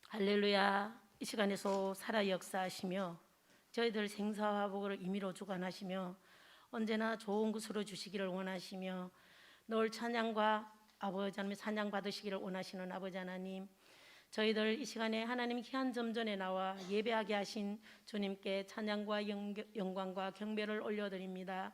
할렐루야. 이 시간에서 살아 역사하시며 저희들 생사화복을 임의로 주관하시며 언제나 좋은 것으로 주시기를 원하시며 늘 찬양과 아버지 하나님 찬양 받으시기를 원하시는 아버지 하나님, 저희들 이 시간에 하나님 귀한 점전에 나와 예배하게 하신 주님께 찬양과 영광과 경배를 올려드립니다.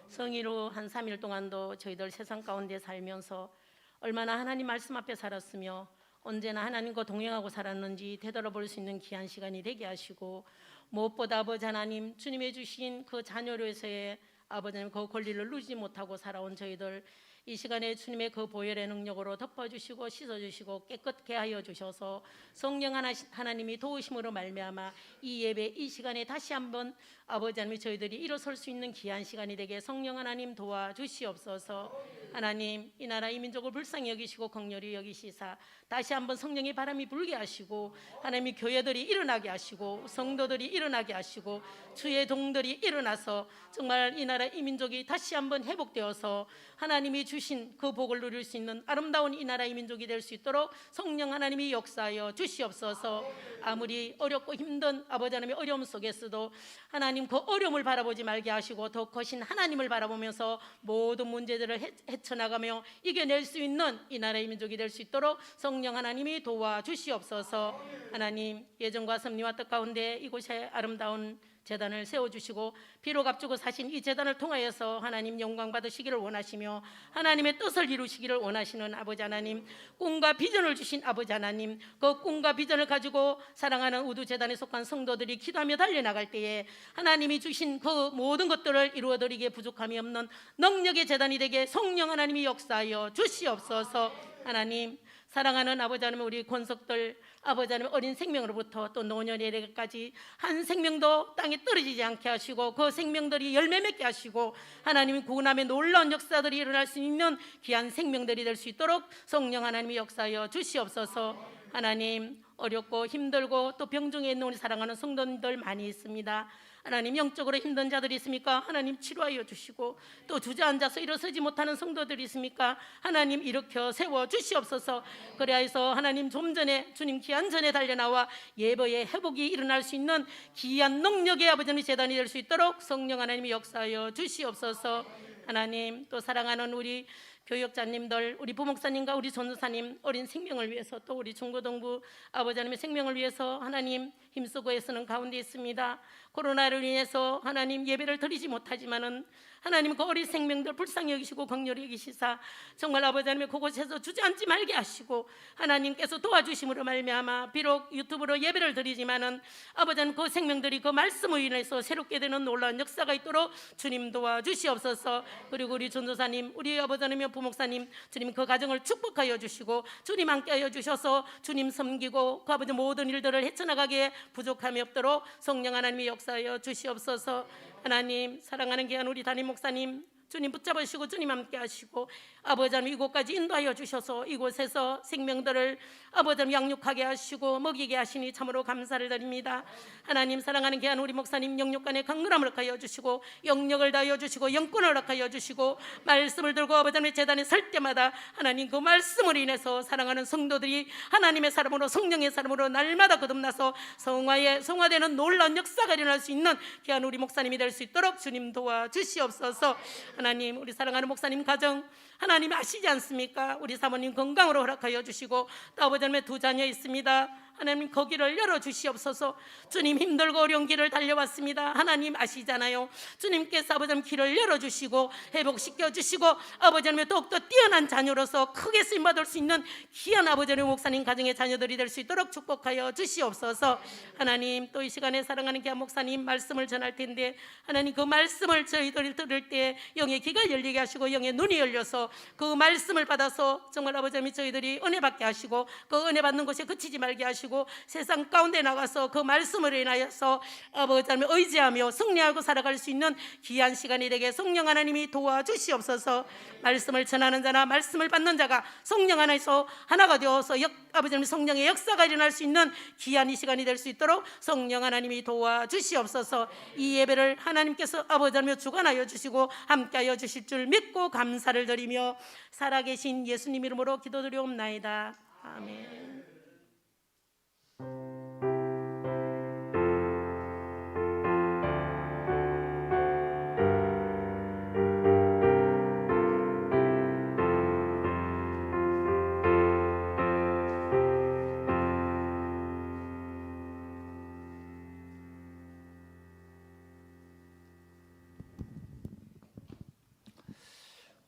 성의로 한 3일 동안도 저희들 세상 가운데 살면서 얼마나 하나님 말씀 앞에 살았으며 언제나 하나님과 동행하고 살았는지 되돌아볼 수 있는 귀한 시간이 되게 하시고, 무엇보다 아버지 하나님 주님의 주신 그 자녀로서의 아버지 하나님 그 권리를 누리지 못하고 살아온 저희들 이 시간에 주님의 그 보혈의 능력으로 덮어주시고 씻어주시고 깨끗게 하여 주셔서 성령 하나님이 도우심으로 말미암아 이 예배 이 시간에 다시 한번 아버지 하나님 저희들이 일어설 수 있는 귀한 시간이 되게 성령 하나님 도와주시옵소서. 하나님 이 나라 이 민족을 불쌍히 여기시고 긍휼히 여기시사 다시 한번 성령의 바람이 불게 하시고 하나님이 교회들이 일어나게 하시고 성도들이 일어나게 하시고 주의 종들이 일어나서 정말 이 나라 이 민족이 다시 한번 회복되어서 하나님이 주신 그 복을 누릴 수 있는 아름다운 이 나라 이 민족이 될 수 있도록 성령 하나님이 역사하여 주시옵소서. 아무리 어렵고 힘든 아버지 하나님의 어려움 속에서도 하나님 그 어려움을 바라보지 말게 하시고 더 크신 하나님을 바라보면서 모든 문제들을 헤쳐나가며 이겨낼 수 있는 이 나라의 민족이 될 수 있도록 성령 하나님이 도와주시옵소서. 하나님 예전과 섭리와 뜻 가운데 이곳에 아름다운 제단을 세워주시고 비록 앞두고 사신 이 제단을 통하여서 하나님 영광 받으시기를 원하시며 하나님의 뜻을 이루시기를 원하시는 아버지 하나님, 꿈과 비전을 주신 아버지 하나님, 그 꿈과 비전을 가지고 사랑하는 우두 제단에 속한 성도들이 기도하며 달려나갈 때에 하나님이 주신 그 모든 것들을 이루어드리기에 부족함이 없는 능력의 제단이 되게 성령 하나님이 역사하여 주시옵소서. 하나님 사랑하는 아버지 하나님, 우리 권속들 아버지 하나님 어린 생명으로부터 또 노년에까지 한 생명도 땅에 떨어지지 않게 하시고 그 생명들이 열매 맺게 하시고 하나님 구원함의 놀라운 역사들이 일어날 수 있는 귀한 생명들이 될 수 있도록 성령 하나님이 역사하여 주시옵소서. 하나님 어렵고 힘들고 또 병중에 있는 우리 사랑하는 성도님들 많이 있습니다. 하나님 영적으로 힘든 자들이 있습니까? 하나님 치료하여 주시고 또 주저앉아서 일어서지 못하는 성도들이 있습니까? 하나님 일으켜 세워 주시옵소서. 그래야해서 하나님 좀 전에 주님 귀한 전에 달려나와 예배의 회복이 일어날 수 있는 귀한 능력의 아버지의 제단이 될 수 있도록 성령 하나님이 역사하여 주시옵소서. 하나님 또 사랑하는 우리 교육자님들, 우리 부목사님과 우리 전도사님 어린 생명을 위해서 또 우리 중고등부 아버지 하나님의 생명을 위해서 하나님 힘쓰고 애쓰는 가운데 있습니다. 코로나로 인해서 하나님 예배를 드리지 못하지만은 하나님 그 어린 생명들 불쌍히 여기시고 긍휼히 여기시사 정말 아버지 하나님 그곳에서 주저앉지 말게 하시고 하나님께서 도와주심으로 말미암아 비록 유튜브로 예배를 드리지만은 아버지 하나님 그 생명들이 그 말씀을 인해서 새롭게 되는 놀라운 역사가 있도록 주님 도와주시옵소서. 그리고 우리 전도사님, 우리 아버지 하나님 부목사님 주님 그 가정을 축복하여 주시고 주님 함께하여 주셔서 주님 섬기고 그 아버지 모든 일들을 헤쳐나가기에 부족함이 없도록 성령 하나님이 역사하여 주시옵소서. 하나님 사랑하는 귀한 우리 담임 목사님 주님 붙잡으시고 주님 함께 하시고 아버지 하나님 이곳까지 인도하여 주셔서 이곳에서 생명들을 아버지 하나님 양육하게 하시고 먹이게 하시니 참으로 감사를 드립니다. 하나님 사랑하는 귀한 우리 목사님 영육간의 강건함을 허락하여 주시고 영력을 다하여 주시고 영권을 허락하여 주시고 말씀을 들고 아버지 하나님의 제단에 설 때마다 하나님 그 말씀으로 인해서 사랑하는 성도들이 하나님의 사람으로 성령의 사람으로 날마다 거듭나서 성화되는 놀라운 역사가 일어날 수 있는 귀한 우리 목사님이 될 수 있도록 주님 도와주시옵소서. 하나님 우리 사랑하는 목사님 가정 하나님 아시지 않습니까? 우리 사모님 건강으로 허락하여 주시고 또 아버지 하나님의 두 자녀 있습니다. 하나님 거기를 열어주시옵소서. 주님 힘들고 어려운 길을 달려왔습니다. 하나님 아시잖아요. 주님께서 아버지 하나님 길을 열어주시고 회복시켜 주시고 아버지 하나님 더욱더 뛰어난 자녀로서 크게 쓰임받을 수 있는 귀한 아버지 하나님 목사님 가정의 자녀들이 될 수 있도록 축복하여 주시옵소서. 하나님 또 이 시간에 사랑하는 귀한 목사님 말씀을 전할 텐데 하나님 그 말씀을 저희들이 들을 때 영의 귀가 열리게 하시고 영의 눈이 열려서 그 말씀을 받아서 정말 아버지 하나님 저희들이 은혜 받게 하시고 그 은혜 받는 곳에 그치지 말게 하시고 주시고 세상 가운데 나가서 그 말씀을 인하여서 아버지 하나님 의지하며 승리하고 살아갈 수 있는 귀한 시간이 되게 성령 하나님이 도와주시옵소서. 말씀을 전하는 자나 말씀을 받는 자가 성령 안에서 하나가 되어서 아버지 하나님 성령의 역사가 일어날 수 있는 귀한 이 시간이 될 수 있도록 성령 하나님이 도와주시옵소서. 이 예배를 하나님께서 아버지 하나님 주관하여 주시고 함께하여 주실 줄 믿고 감사를 드리며 살아계신 예수님 이름으로 기도드리옵나이다. 아멘.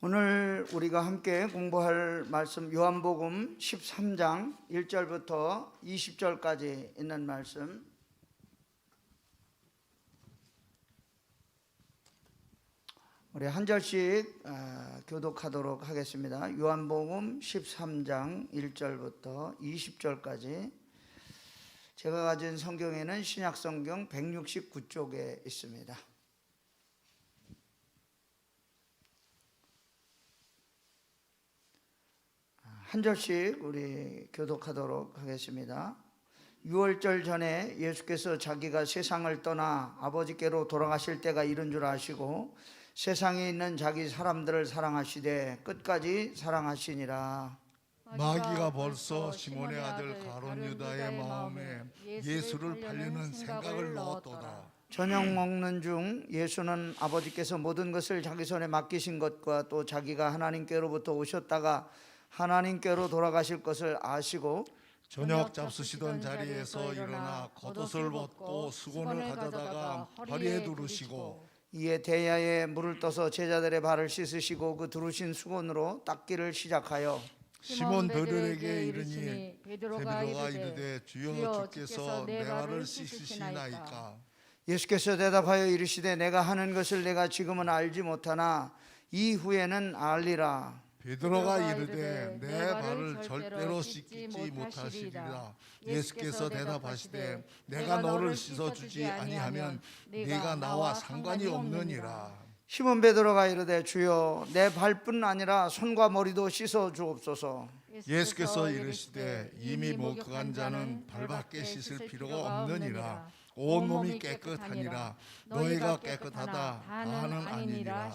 오늘 우리가 함께 공부할 말씀 요한복음 13장 1절부터 20절까지 있는 말씀, 우리 한 절씩 교독하도록 하겠습니다. 요한복음 13장 1절부터 20절까지 제가 가진 성경에는 신약성경 169쪽에 있습니다. 한 절씩 우리 교독하도록 하겠습니다. 유월절 전에 예수께서 자기가 세상을 떠나 아버지께로 돌아가실 때가 이른 줄 아시고 세상에 있는 자기 사람들을 사랑하시되 끝까지 사랑하시니라. 마귀가 벌써 시몬의 아들 가룟 유다의 마음에 예수를 팔려는 생각을 넣었도다. 저녁 먹는 중 예수는 아버지께서 모든 것을 자기 손에 맡기신 것과 또 자기가 하나님께로부터 오셨다가 하나님께로 돌아가실 것을 아시고 저녁 잡수시던 자리에서 일어나 겉옷을 벗고 수건을 가져다가 허리에 두르시고 이에 대야에 물을 떠서 제자들의 발을 씻으시고 그 두르신 수건으로 닦기를 시작하여 시몬 베드로에게 이르니 베드로가 이르되 주여 주께서 내 발을 씻으시나이까. 예수께서 대답하여 이르시되 내가 하는 것을 내가 지금은 알지 못하나 이후에는 알리라. 베드로가 이르되 내 발을 절대로 씻지 못하시리라. 예수께서 대답하시되 내가 너를 씻어주지 아니하면 네가 나와 상관이 없느니라. 시몬 베드로가 이르되 주여 내 발뿐 아니라 손과 머리도 씻어 주옵소서. 예수께서 이르시되 이미 목욕한 자는 발밖에 씻을 필요가 없느니라. 온몸이 깨끗하니라. 너희가 깨끗하다 다는 아니니라.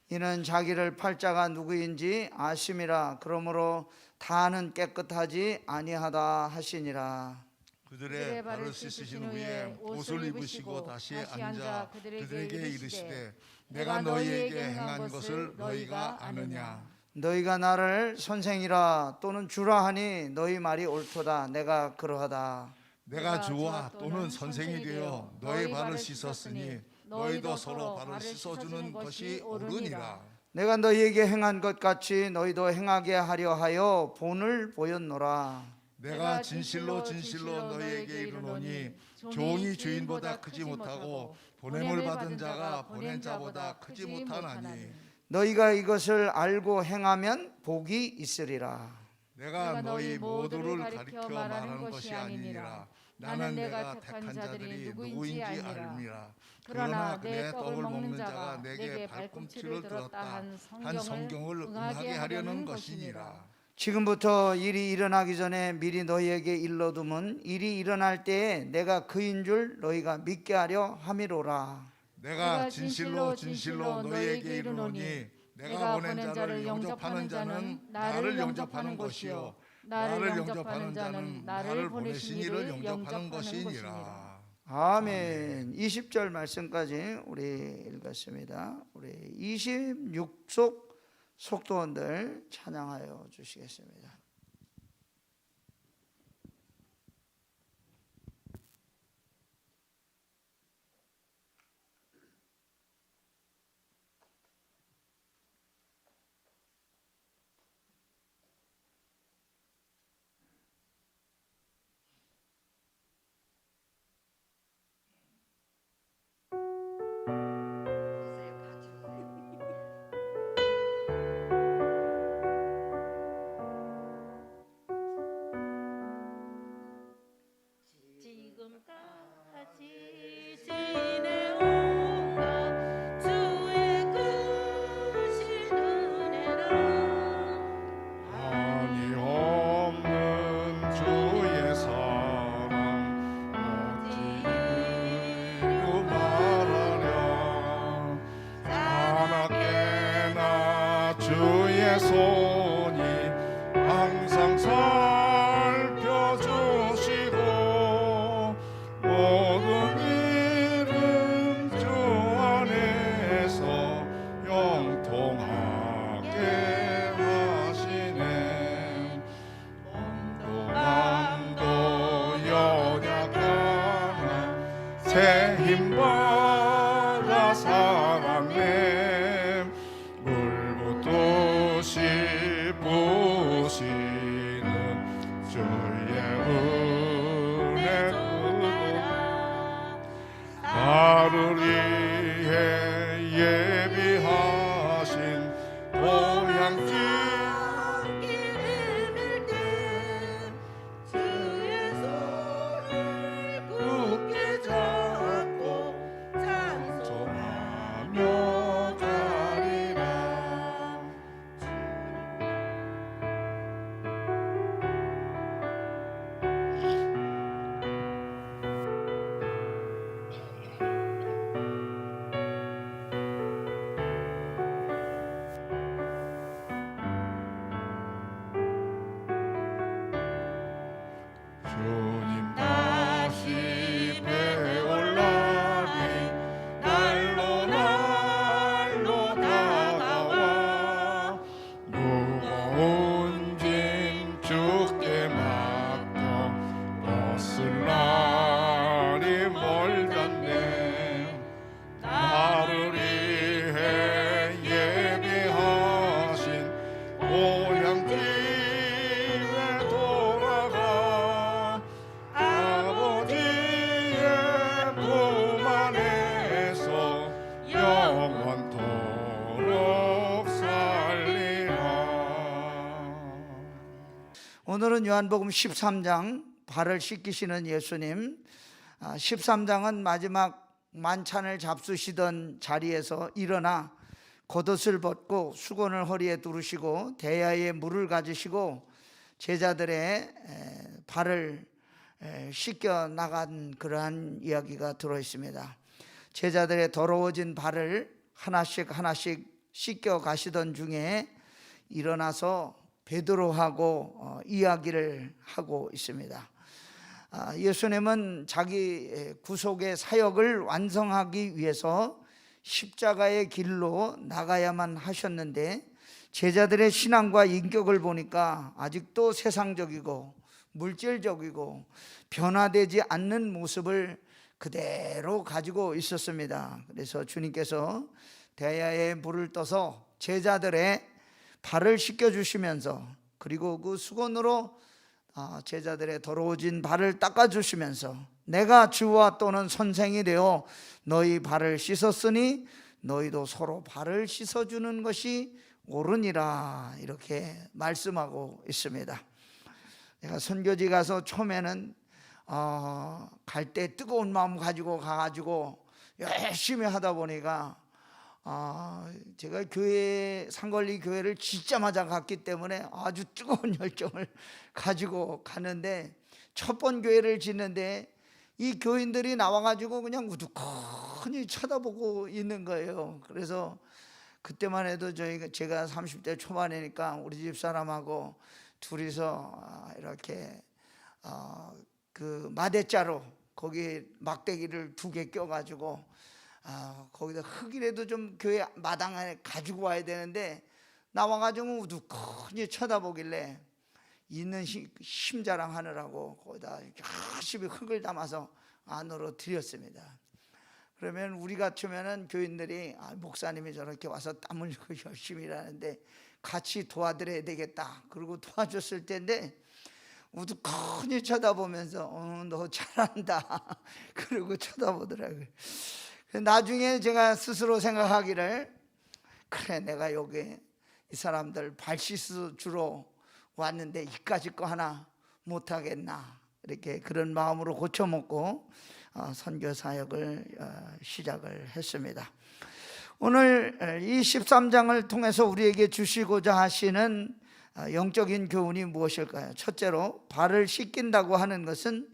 이는 자기를 팔자가 누구인지 아심이라. 그러므로 다는 깨끗하지 아니하다 하시니라. 그들의 발을 씻으신 후에 옷을 입으시고 다시 앉아 그들에게 이르시되 내가 너희에게 행한 것을 너희가 아느냐. 너희가 나를 선생이라 또는 주라 하니 너희 말이 옳도다. 내가 그러하다. 내가 주와 또는 선생이 되어 너희 발을 씻었으니 너희도 서로 발을 씻어주는 것이 옳으니라. 내가 너희에게 행한 것 같이 너희도 행하게 하려 하여 본을 보였노라. 내가 진실로 너희에게 이르노니 종이 주인보다 크지 못하고 보냄을 받은 자가 보낸 자보다 크지 못하나니 너희가 이것을 알고 행하면 복이 있으리라. 내가 너희 모두를 가리켜 말하는 것이 아니니라. 나는 내가 택한 자들이 누구인지 알미라. 그러나 내 떡을 먹는 자가 내게 발꿈치를 들었다 한 성경을 응하게 하려는 것이니라. 지금부터 일이 일어나기 전에 미리 너희에게 일러두면 일이 일어날 때에 내가 그인 줄 너희가 믿게 하려 함이로라. 내가 진실로 너희에게 이르노니 내가 보낸 자를 영접하는 자는 나를 영접하는 것이요 나를 영접하는 자는 나를 보내신 이를 영접하는 것이니라. 아멘. 20절 말씀까지 우리 읽었습니다. 우리 26속 속도원들 찬양하여 주시겠습니다. 새 힘받아 살았네. 물붓듯이 부시는 주의 은혜 나를 위해 예비하신 고향길 주의 손을 굳게 잡고 찬송하며 가리라. 주님 다시 배올 날이 날로 날로 다가와 무거운 짐 주께 맡겨 벗을 날이 멀었네. 나를 위해 예비하신 고향길에 돌아가 아버지의 품 안에서 영원토록 살리라. 오늘은 요한복음 13장 발을 씻기시는 예수님. 13장은 마지막 만찬을 잡수시던 자리에서 일어나 겉옷을 벗고 수건을 허리에 두르시고 대야에 물을 가지시고 제자들의 발을 씻겨 나간 그러한 이야기가 들어 있습니다. 제자들의 더러워진 발을 하나씩 하나씩 씻겨 가시던 중에 일어나서 베드로하고 이야기를 하고 있습니다. 예수님은 자기 구속의 사역을 완성하기 위해서 십자가의 길로 나가야만 하셨는데 제자들의 신앙과 인격을 보니까 아직도 세상적이고 물질적이고 변화되지 않는 모습을 그대로 가지고 있었습니다. 그래서 주님께서 대야에 물을 떠서 제자들의 발을 씻겨주시면서 그리고 그 수건으로 제자들의 더러워진 발을 닦아주시면서 내가 주와 또는 선생이 되어 너희 발을 씻었으니 너희도 서로 발을 씻어주는 것이 옳으니라 이렇게 말씀하고 있습니다. 내가 선교지 가서 처음에는 갈 때 뜨거운 마음 가지고 가가지고 열심히 하다 보니까 제가 상걸리 교회를 짓자마자 갔기 때문에 아주 뜨거운 열정을 가지고 가는데 첫 번 교회를 짓는데 이 교인들이 나와가지고 그냥 우두커니 쳐다보고 있는 거예요. 그래서 그때만 해도 제가 30대 초반이니까 우리 집 사람하고 둘이서 이렇게 그 마대자로 거기 막대기를 2개 껴가지고 거기다 흙이라도 좀 교회 마당에 가지고 와야 되는데 나와가지고 우두커니 쳐다보길래 있는 힘자랑 하느라고 거기다 열심히 흙을 담아서 안으로 들였습니다. 그러면 우리 같으면은 교인들이 목사님이 저렇게 와서 땀 흘리고 열심히 일하는데 같이 도와드려야 되겠다. 그리고 도와줬을 텐데 우두커니 쳐다보면서 너 잘한다. 그러고 쳐다보더라고요. 나중에 제가 스스로 생각하기를 그래 내가 여기 이 사람들 발 씻어 주러 왔는데 이까짓 거 하나 못하겠나 이렇게 그런 마음으로 고쳐먹고 선교 사역을 시작을 했습니다. 오늘 이 13장을 통해서 우리에게 주시고자 하시는 영적인 교훈이 무엇일까요? 첫째로 발을 씻긴다고 하는 것은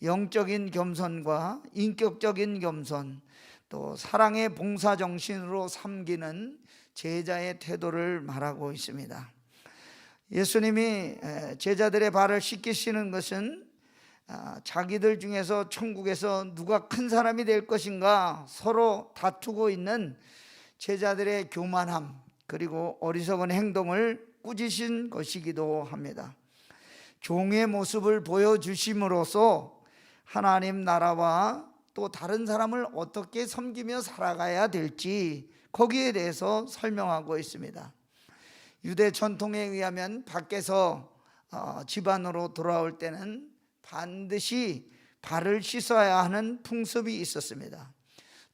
영적인 겸손과 인격적인 겸손 또 사랑의 봉사정신으로 섬기는 제자의 태도를 말하고 있습니다. 예수님이 제자들의 발을 씻기시는 것은 자기들 중에서 천국에서 누가 큰 사람이 될 것인가 서로 다투고 있는 제자들의 교만함 그리고 어리석은 행동을 꾸짖으신 것이기도 합니다. 종의 모습을 보여주심으로써 하나님 나라와 또 다른 사람을 어떻게 섬기며 살아가야 될지 거기에 대해서 설명하고 있습니다. 유대 전통에 의하면 밖에서 집안으로 돌아올 때는 반드시 발을 씻어야 하는 풍습이 있었습니다.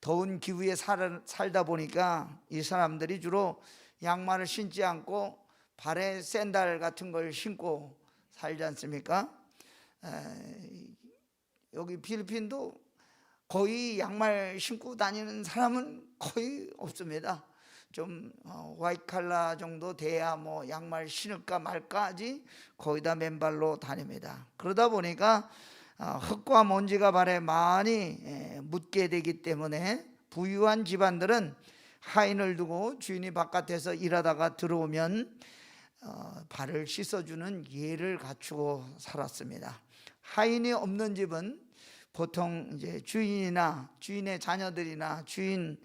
더운 기후에 살다 보니까 이 사람들이 주로 양말을 신지 않고 발에 샌들 같은 걸 신고 살지 않습니까? 여기 필리핀도 거의 양말 신고 다니는 사람은 거의 없습니다. 좀 화이트 칼라 정도 돼야 뭐 양말 신을까 말까지 거의 다 맨발로 다닙니다. 그러다 보니까 흙과 먼지가 발에 많이 묻게 되기 때문에 부유한 집안들은 하인을 두고 주인이 바깥에서 일하다가 들어오면 발을 씻어주는 예를 갖추고 살았습니다. 하인이 없는 집은 보통 이제 주인이나 주인의 자녀들이나 주인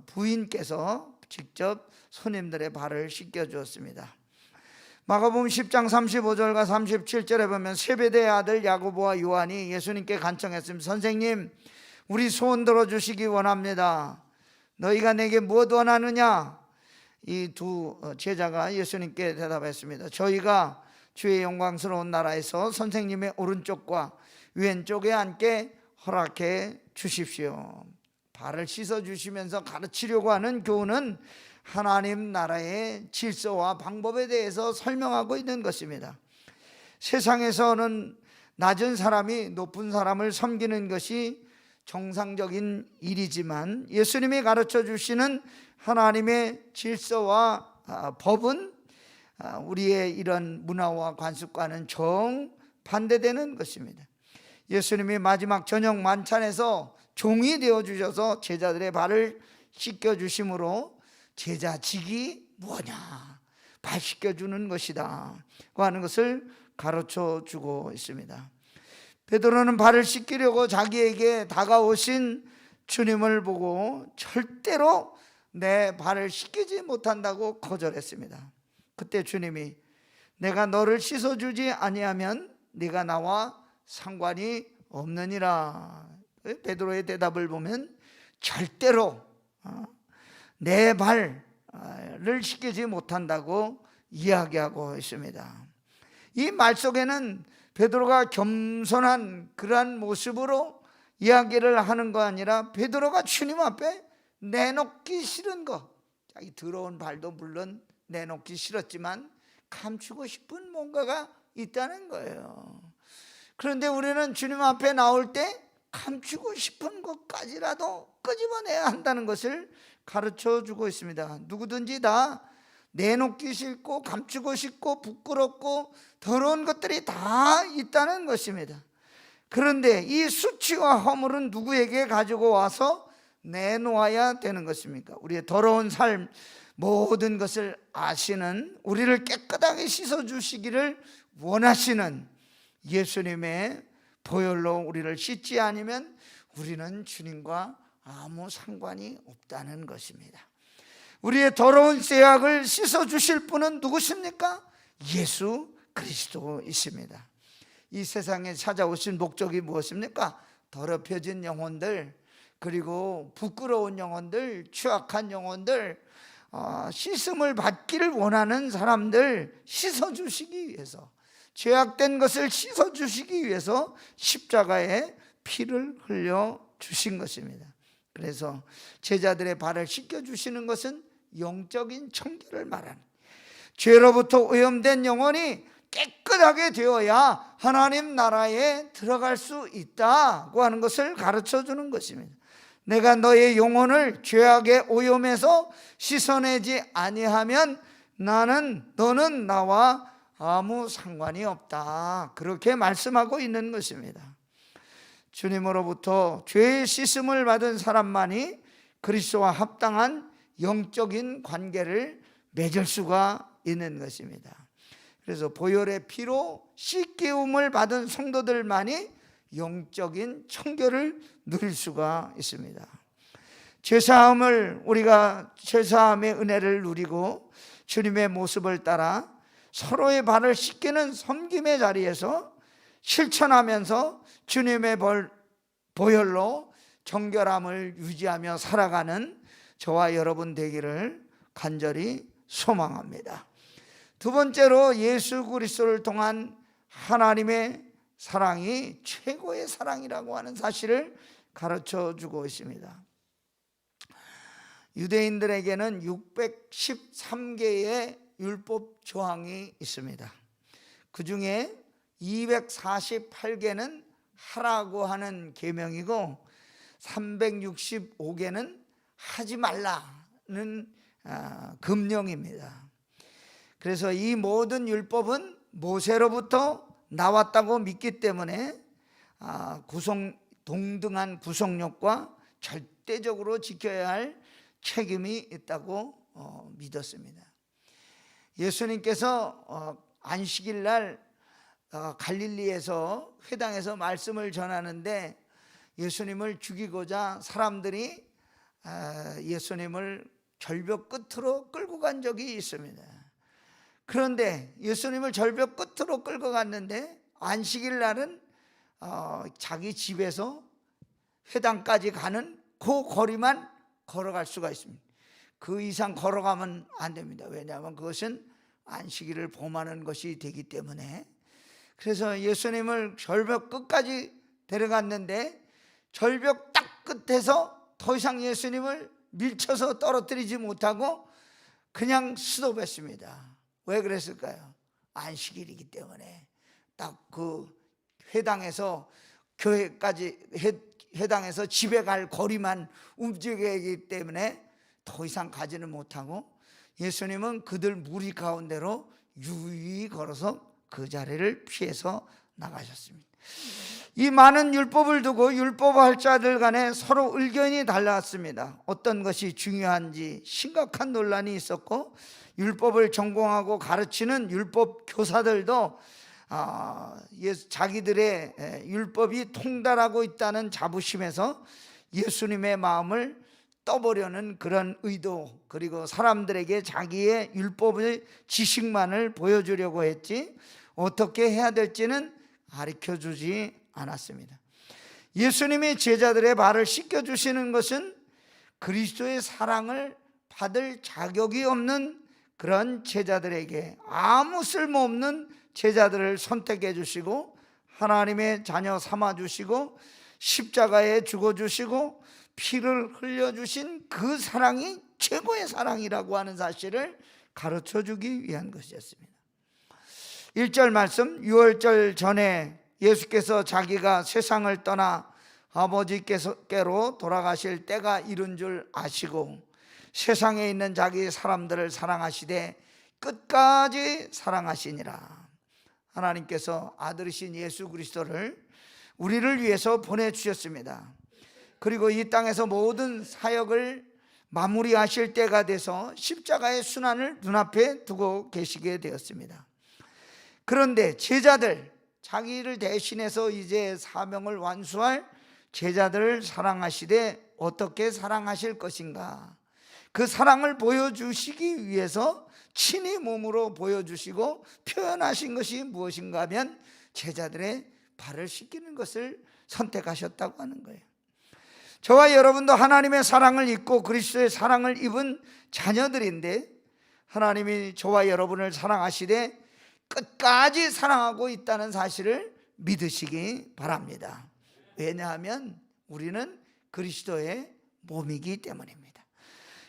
부인께서 직접 손님들의 발을 씻겨 주었습니다. 마가복음 10장 35절과 37절에 보면 세베대의 아들 야고보와 요한이 예수님께 간청했습니다. 선생님, 우리 소원 들어주시기 원합니다. 너희가 내게 무엇 원하느냐? 이 두 제자가 예수님께 대답했습니다. 저희가 주의 영광스러운 나라에서 선생님의 오른쪽과 왼쪽에 앉게 허락해 주십시오. 발을 씻어 주시면서 가르치려고 하는 교훈은 하나님 나라의 질서와 방법에 대해서 설명하고 있는 것입니다. 세상에서는 낮은 사람이 높은 사람을 섬기는 것이 정상적인 일이지만 예수님이 가르쳐 주시는 하나님의 질서와 법은 우리의 이런 문화와 관습과는 정반대되는 것입니다. 예수님이 마지막 저녁 만찬에서 종이 되어 주셔서 제자들의 발을 씻겨 주심으로 제자직이 뭐냐? 발 씻겨 주는 것이다 고 하는 것을 가르쳐 주고 있습니다. 베드로는 발을 씻기려고 자기에게 다가오신 주님을 보고 절대로 내 발을 씻기지 못한다고 거절했습니다. 그때 주님이 내가 너를 씻어주지 아니하면 네가 나와 상관이 없느니라. 베드로의 대답을 보면 절대로 내 발을 씻기지 못한다고 이야기하고 있습니다. 이 말 속에는 베드로가 겸손한 그러한 모습으로 이야기를 하는 거 아니라 베드로가 주님 앞에 내놓기 싫은 거, 자기 더러운 발도 물론 내놓기 싫었지만 감추고 싶은 뭔가가 있다는 거예요. 그런데 우리는 주님 앞에 나올 때 감추고 싶은 것까지라도 끄집어내야 한다는 것을 가르쳐 주고 있습니다. 누구든지 다 내놓기 싫고 감추고 싶고 부끄럽고 더러운 것들이 다 있다는 것입니다. 그런데 이 수치와 허물은 누구에게 가지고 와서 내놓아야 되는 것입니까? 우리의 더러운 삶 모든 것을 아시는, 우리를 깨끗하게 씻어주시기를 원하시는 예수님의 보혈로 우리를 씻지 않으면 우리는 주님과 아무 상관이 없다는 것입니다. 우리의 더러운 죄악을 씻어주실 분은 누구십니까? 예수 그리스도이십니다. 이 세상에 찾아오신 목적이 무엇입니까? 더럽혀진 영혼들, 그리고 부끄러운 영혼들, 취약한 영혼들, 씻음을 받기를 원하는 사람들 씻어주시기 위해서, 죄악된 것을 씻어주시기 위해서 십자가에 피를 흘려주신 것입니다. 그래서 제자들의 발을 씻겨주시는 것은 영적인 청결을 말하는, 죄로부터 오염된 영혼이 깨끗하게 되어야 하나님 나라에 들어갈 수 있다고 하는 것을 가르쳐 주는 것입니다. 내가 너의 영혼을 죄악의 오염에서 씻어내지 아니하면 너는 나와 아무 상관이 없다, 그렇게 말씀하고 있는 것입니다. 주님으로부터 죄의 씻음을 받은 사람만이 그리스도와 합당한 영적인 관계를 맺을 수가 있는 것입니다. 그래서 보혈의 피로 씻기움을 받은 성도들만이 영적인 청결을 누릴 수가 있습니다. 우리가 죄사함의 은혜를 누리고 주님의 모습을 따라 서로의 발을 씻기는 섬김의 자리에서 실천하면서 주님의 보혈로 정결함을 유지하며 살아가는 저와 여러분 되기를 간절히 소망합니다. 두 번째로 예수 그리스도를 통한 하나님의 사랑이 최고의 사랑이라고 하는 사실을 가르쳐 주고 있습니다. 유대인들에게는 613개의 율법 조항이 있습니다. 그 중에 248개는 하라고 하는 계명이고 365개는 하지 말라는 금령입니다. 그래서 이 모든 율법은 모세로부터 나왔다고 믿기 때문에 동등한 구속력과 절대적으로 지켜야 할 책임이 있다고 믿었습니다. 예수님께서 안식일 날 갈릴리에서 회당에서 말씀을 전하는데 예수님을 죽이고자 사람들이 예수님을 절벽 끝으로 끌고 간 적이 있습니다. 그런데 예수님을 절벽 끝으로 끌고 갔는데 안식일 날은 자기 집에서 회당까지 가는 그 거리만 걸어갈 수가 있습니다. 그 이상 걸어가면 안 됩니다. 왜냐하면 그것은 안식일을 범하는 것이 되기 때문에. 그래서 예수님을 절벽 끝까지 데려갔는데 절벽 딱 끝에서 더 이상 예수님을 밀쳐서 떨어뜨리지 못하고 그냥 스톱했습니다. 왜 그랬을까요? 안식일이기 때문에. 딱 그 회당에서 교회까지 회당에서 집에 갈 거리만 움직여야 하기 때문에 더 이상 가지는 못하고 예수님은 그들 무리 가운데로 유유히 걸어서 그 자리를 피해서 나가셨습니다. 이 많은 율법을 두고 율법할 자들 간에 서로 의견이 달랐습니다. 어떤 것이 중요한지 심각한 논란이 있었고 율법을 전공하고 가르치는 율법 교사들도 자기들의 율법이 통달하고 있다는 자부심에서 예수님의 마음을 떠보려는 그런 의도, 그리고 사람들에게 자기의 율법의 지식만을 보여주려고 했지 어떻게 해야 될지는 가르쳐주지 않았습니다. 예수님이 제자들의 발을 씻겨주시는 것은 그리스도의 사랑을 받을 자격이 없는 그런 제자들에게, 아무 쓸모없는 제자들을 선택해 주시고 하나님의 자녀 삼아 주시고 십자가에 죽어 주시고 피를 흘려 주신 그 사랑이 최고의 사랑이라고 하는 사실을 가르쳐 주기 위한 것이었습니다. 1절 말씀, 유월절 전에 예수께서 자기가 세상을 떠나 아버지께로 돌아가실 때가 이른 줄 아시고 세상에 있는 자기 사람들을 사랑하시되 끝까지 사랑하시니라. 하나님께서 아들이신 예수 그리스도를 우리를 위해서 보내주셨습니다. 그리고 이 땅에서 모든 사역을 마무리하실 때가 돼서 십자가의 순환을 눈앞에 두고 계시게 되었습니다. 그런데 제자들, 자기를 대신해서 이제 사명을 완수할 제자들을 사랑하시되 어떻게 사랑하실 것인가? 그 사랑을 보여주시기 위해서 친히 몸으로 보여주시고 표현하신 것이 무엇인가 하면 제자들의 발을 씻기는 것을 선택하셨다고 하는 거예요. 저와 여러분도 하나님의 사랑을 입고 그리스도의 사랑을 입은 자녀들인데 하나님이 저와 여러분을 사랑하시되 끝까지 사랑하고 있다는 사실을 믿으시기 바랍니다. 왜냐하면 우리는 그리스도의 몸이기 때문입니다.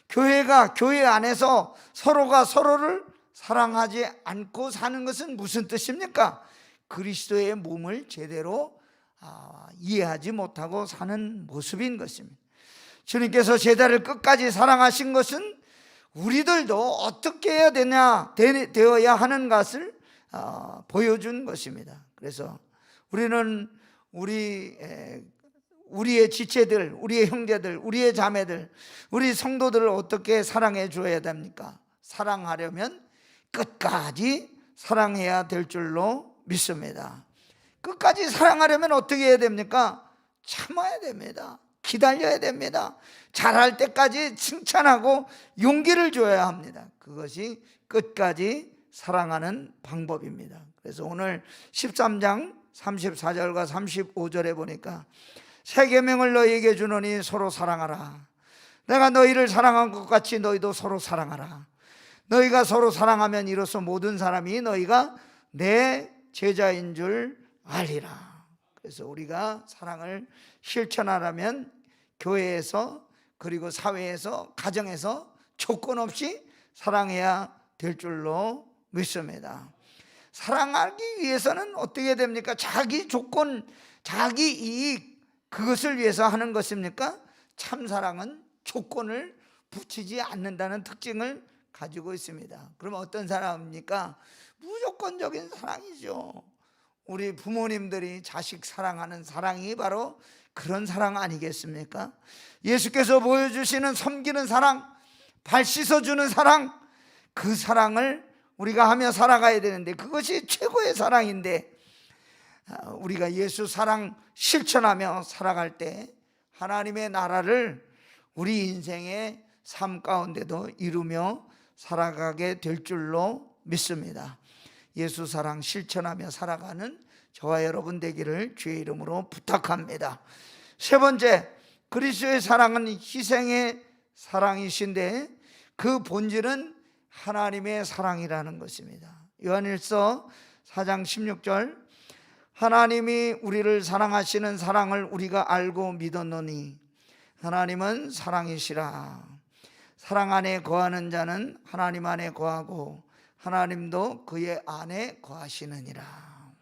교회가 교회 안에서 서로가 서로를 사랑하지 않고 사는 것은 무슨 뜻입니까? 그리스도의 몸을 제대로 이해하지 못하고 사는 모습인 것입니다. 주님께서 제자를 끝까지 사랑하신 것은 우리들도 어떻게 해야 되어야 하는 것을 보여준 것입니다. 그래서 우리는 우리의 지체들, 우리의 형제들, 우리의 자매들, 우리 성도들을 어떻게 사랑해 줘야 됩니까? 사랑하려면 끝까지 사랑해야 될 줄로 믿습니다. 끝까지 사랑하려면 어떻게 해야 됩니까? 참아야 됩니다. 기다려야 됩니다. 잘할 때까지 칭찬하고 용기를 줘야 합니다. 그것이 끝까지 사랑하는 방법입니다. 그래서 오늘 13장 34절과 35절에 보니까 새 계명을 너희에게 주노니 서로 사랑하라. 내가 너희를 사랑한 것 같이 너희도 서로 사랑하라. 너희가 서로 사랑하면 이로써 모든 사람이 너희가 내 제자인 줄 알리라. 그래서 우리가 사랑을 실천하려면 교회에서, 그리고 사회에서, 가정에서 조건 없이 사랑해야 될 줄로 믿습니다. 사랑하기 위해서는 어떻게 됩니까? 자기 조건, 자기 이익, 그것을 위해서 하는 것입니까? 참사랑은 조건을 붙이지 않는다는 특징을 가지고 있습니다. 그러면 어떤 사랑입니까? 무조건적인 사랑이죠. 우리 부모님들이 자식 사랑하는 사랑이 바로 그런 사랑 아니겠습니까? 예수께서 보여주시는 섬기는 사랑, 발 씻어주는 사랑, 그 사랑을 우리가 하며 살아가야 되는데, 그것이 최고의 사랑인데, 우리가 예수 사랑 실천하며 살아갈 때 하나님의 나라를 우리 인생의 삶 가운데도 이루며 살아가게 될 줄로 믿습니다. 예수 사랑 실천하며 살아가는 저와 여러분 되기를 주의 이름으로 부탁합니다. 세 번째, 그리스도의 사랑은 희생의 사랑이신데 그 본질은 하나님의 사랑이라는 것입니다. 요한일서 4장 16절, 하나님이 우리를 사랑하시는 사랑을 우리가 알고 믿었노니 하나님은 사랑이시라. 사랑 안에 거하는 자는 하나님 안에 거하고 하나님도 그의 안에 거하시느니라.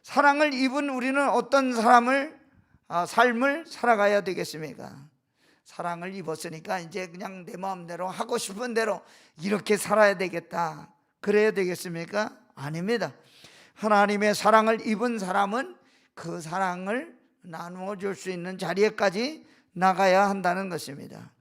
사랑을 입은 우리는 어떤 삶을 살아가야 되겠습니까? 사랑을 입었으니까 이제 그냥 내 마음대로 하고 싶은 대로 이렇게 살아야 되겠다, 그래야 되겠습니까? 아닙니다. 하나님의 사랑을 입은 사람은 그 사랑을 나누어 줄 수 있는 자리에까지 나가야 한다는 것입니다.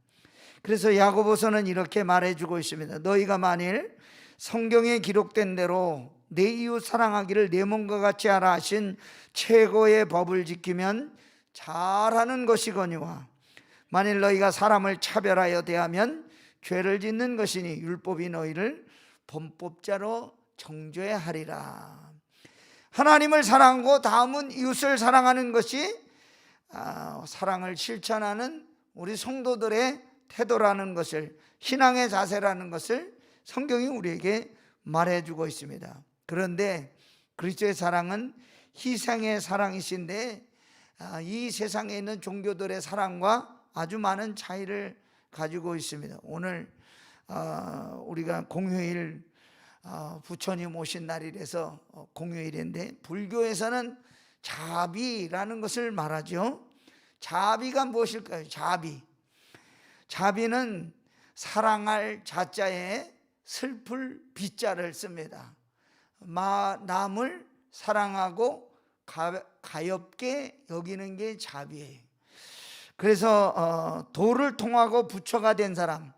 그래서 야고보서는 이렇게 말해주고 있습니다. 너희가 만일 성경에 기록된 대로 내 이웃 사랑하기를 내 몸과 같이 하라 하신 최고의 법을 지키면 잘하는 것이거니와 만일 너희가 사람을 차별하여 대하면 죄를 짓는 것이니 율법이 너희를 범법자로 정죄하리라. 하나님을 사랑하고 다음은 이웃을 사랑하는 것이 사랑을 실천하는 우리 성도들의 태도라는 것을, 신앙의 자세라는 것을 성경이 우리에게 말해주고 있습니다. 그런데 그리스도의 사랑은 희생의 사랑이신데 이 세상에 있는 종교들의 사랑과 아주 많은 차이를 가지고 있습니다. 오늘 우리가 공휴일, 부처님 오신 날이라서 공휴일인데, 불교에서는 자비라는 것을 말하죠. 자비가 무엇일까요? 자비는 사랑할 자자에 슬플 비자를 씁니다. 남을 사랑하고 가엽게 여기는 게 자비예요. 그래서 도를 통하고 부처가 된 사람,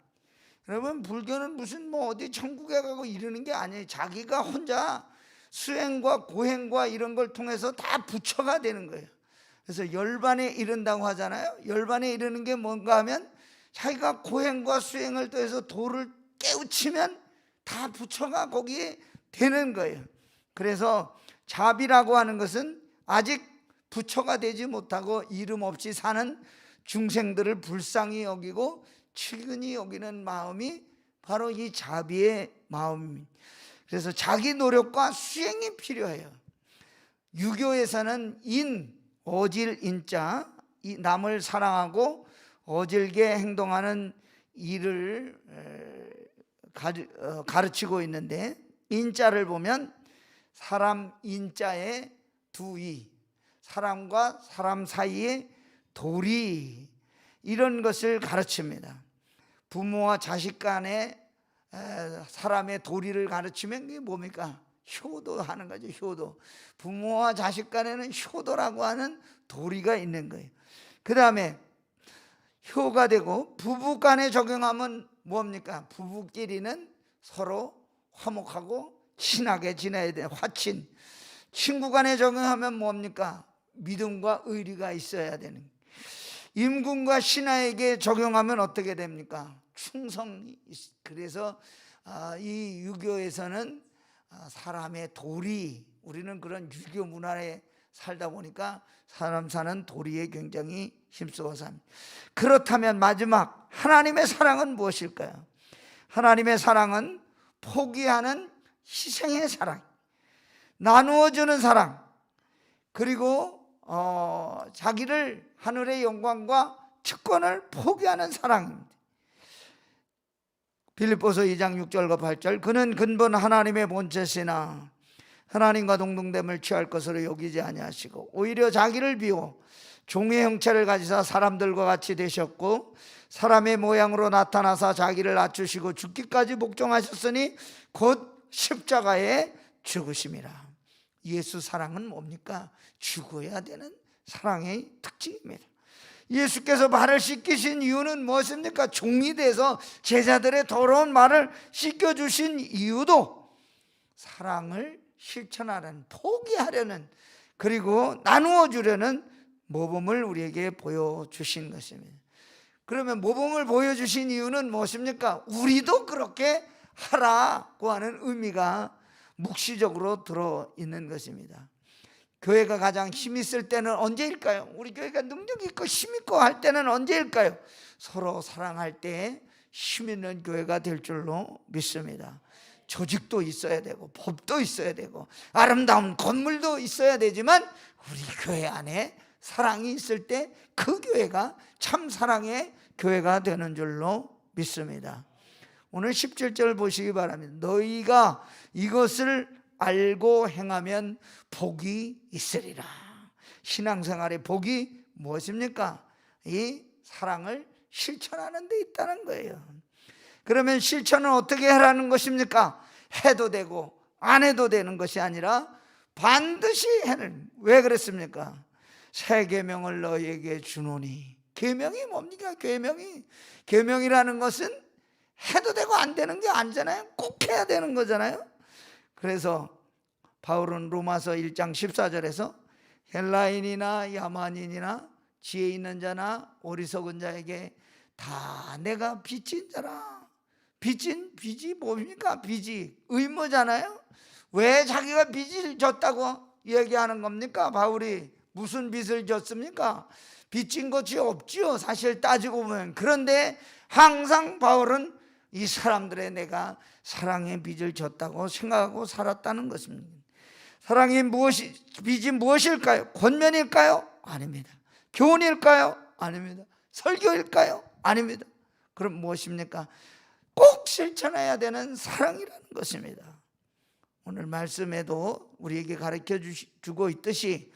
여러분 불교는 무슨 어디 천국에 가고 이러는 게 아니에요. 자기가 혼자 수행과 고행과 이런 걸 통해서 다 부처가 되는 거예요. 그래서 열반에 이른다고 하잖아요. 열반에 이르는 게 뭔가 하면 자기가 고행과 수행을 통해서 도를 깨우치면 다 부처가 거기에 되는 거예요. 그래서 자비라고 하는 것은 아직 부처가 되지 못하고 이름 없이 사는 중생들을 불쌍히 여기고 측은히 여기는 마음이 바로 이 자비의 마음입니다. 그래서 자기 노력과 수행이 필요해요. 유교에서는 어질 인자, 남을 사랑하고 어질게 행동하는 일을 가르치고 있는데, 인자를 보면 사람 인자에 두이, 사람과 사람 사이에 도리, 이런 것을 가르칩니다. 부모와 자식 간에 사람의 도리를 가르치면 그게 뭡니까? 효도하는 거죠. 효도. 부모와 자식 간에는 효도라고 하는 도리가 있는 거예요. 그 다음에 효가 되고, 부부 간에 적용하면 뭡니까? 부부끼리는 서로 화목하고 친하게 지내야 돼. 화친. 친구 간에 적용하면 뭡니까? 믿음과 의리가 있어야 되는. 임금과 신하에게 적용하면 어떻게 됩니까? 충성이. 그래서 이 유교에서는 사람의 도리, 우리는 그런 유교 문화에 살다 보니까 사람 사는 도리에 굉장히 힘쓰고 삽니다. 그렇다면 마지막 하나님의 사랑은 무엇일까요? 하나님의 사랑은 포기하는 희생의 사랑, 나누어주는 사랑, 그리고 자기를 하늘의 영광과 특권을 포기하는 사랑입니다. 빌립보서 2장 6절과 8절, 그는 근본 하나님의 본체시나 하나님과 동등됨을 취할 것으로 여기지 아니하시고 오히려 자기를 비워 종의 형체를 가지사 사람들과 같이 되셨고 사람의 모양으로 나타나사 자기를 낮추시고 죽기까지 복종하셨으니 곧 십자가에 죽으심이라. 예수 사랑은 뭡니까? 죽어야 되는 사랑의 특징입니다. 예수께서 발을 씻기신 이유는 무엇입니까? 종이 돼서 제자들의 더러운 발을 씻겨주신 이유도 사랑을 실천하는, 포기하려는, 그리고 나누어 주려는 모범을 우리에게 보여주신 것입니다. 그러면 모범을 보여주신 이유는 무엇입니까? 우리도 그렇게 하라고 하는 의미가 묵시적으로 들어있는 것입니다. 교회가 가장 힘있을 때는 언제일까요? 우리 교회가 능력 있고 힘있고 할 때는 언제일까요? 서로 사랑할 때 힘있는 교회가 될 줄로 믿습니다. 조직도 있어야 되고 법도 있어야 되고 아름다운 건물도 있어야 되지만 우리 교회 안에 사랑이 있을 때 그 교회가 참 사랑의 교회가 되는 줄로 믿습니다. 오늘 17절 보시기 바랍니다. 너희가 이것을 알고 행하면 복이 있으리라. 신앙생활의 복이 무엇입니까? 이 사랑을 실천하는 데 있다는 거예요. 그러면 실천은 어떻게 하라는 것입니까? 해도 되고 안 해도 되는 것이 아니라 반드시 해는. 왜 그랬습니까? 새 계명을 너희에게 주노니. 계명이 뭡니까? 계명이라는 것은 해도 되고 안 되는 게 아니잖아요. 꼭 해야 되는 거잖아요. 그래서 바울은 로마서 1장 14절에서 헬라인이나 야만인이나 지혜 있는 자나 어리석은 자에게 다 내가 빚진 자라. 빚이 뭡니까? 빚이 의무잖아요. 왜 자기가 빚을 졌다고 얘기하는 겁니까? 바울이 무슨 빚을 졌습니까? 빚진 것이 없지요, 사실 따지고 보면. 그런데 항상 바울은 이 사람들의 내가 사랑의 빚을 졌다고 생각하고 살았다는 것입니다. 빚이 무엇일까요? 권면일까요? 아닙니다. 교훈일까요? 아닙니다. 설교일까요? 아닙니다. 그럼 무엇입니까? 꼭 실천해야 되는 사랑이라는 것입니다. 오늘 말씀에도 우리에게 가르쳐 주고 있듯이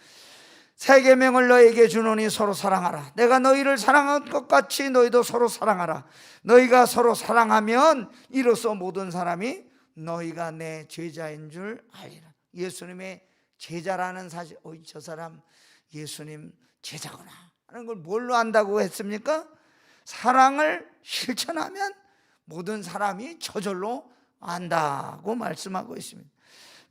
새 계명을 너에게 주노니 서로 사랑하라. 내가 너희를 사랑한 것 같이 너희도 서로 사랑하라. 너희가 서로 사랑하면 이로써 모든 사람이 너희가 내 제자인 줄 알리라. 예수님의 제자라는 사실, 저 사람 예수님 제자구나 하는 걸 뭘로 안다고 했습니까? 사랑을 실천하면 모든 사람이 저절로 안다고 말씀하고 있습니다.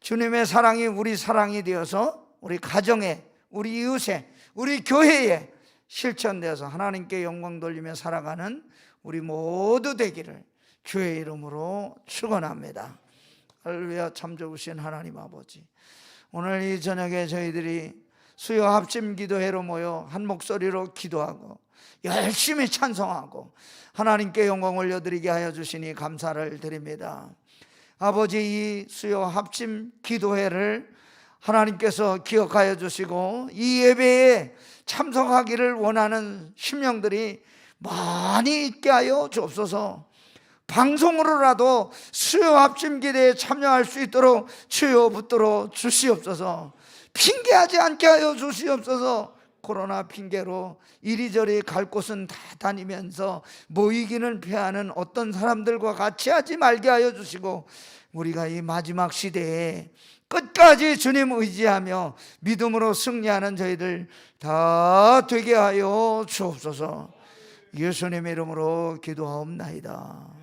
주님의 사랑이 우리 사랑이 되어서 우리 가정에, 우리 이웃에, 우리 교회에 실천되어서 하나님께 영광 돌리며 살아가는 우리 모두 되기를 주의 이름으로 축원합니다. 할렐루야. 참 좋으신 하나님 아버지, 오늘 이 저녁에 저희들이 수요 합심 기도회로 모여 한 목소리로 기도하고 열심히 찬송하고 하나님께 영광 올려드리게 하여 주시니 감사를 드립니다. 아버지, 이 수요 합심 기도회를 하나님께서 기억하여 주시고 이 예배에 참석하기를 원하는 심령들이 많이 있게 하여 주옵소서. 방송으로라도 수요 합심 기도에 참여할 수 있도록 주여 붙들어 주시옵소서. 핑계하지 않게 하여 주시옵소서. 코로나 핑계로 이리저리 갈 곳은 다 다니면서 모이기는 피하는 어떤 사람들과 같이 하지 말게 하여 주시고, 우리가 이 마지막 시대에 끝까지 주님 의지하며 믿음으로 승리하는 저희들 다 되게 하여 주옵소서. 예수님의 이름으로 기도하옵나이다.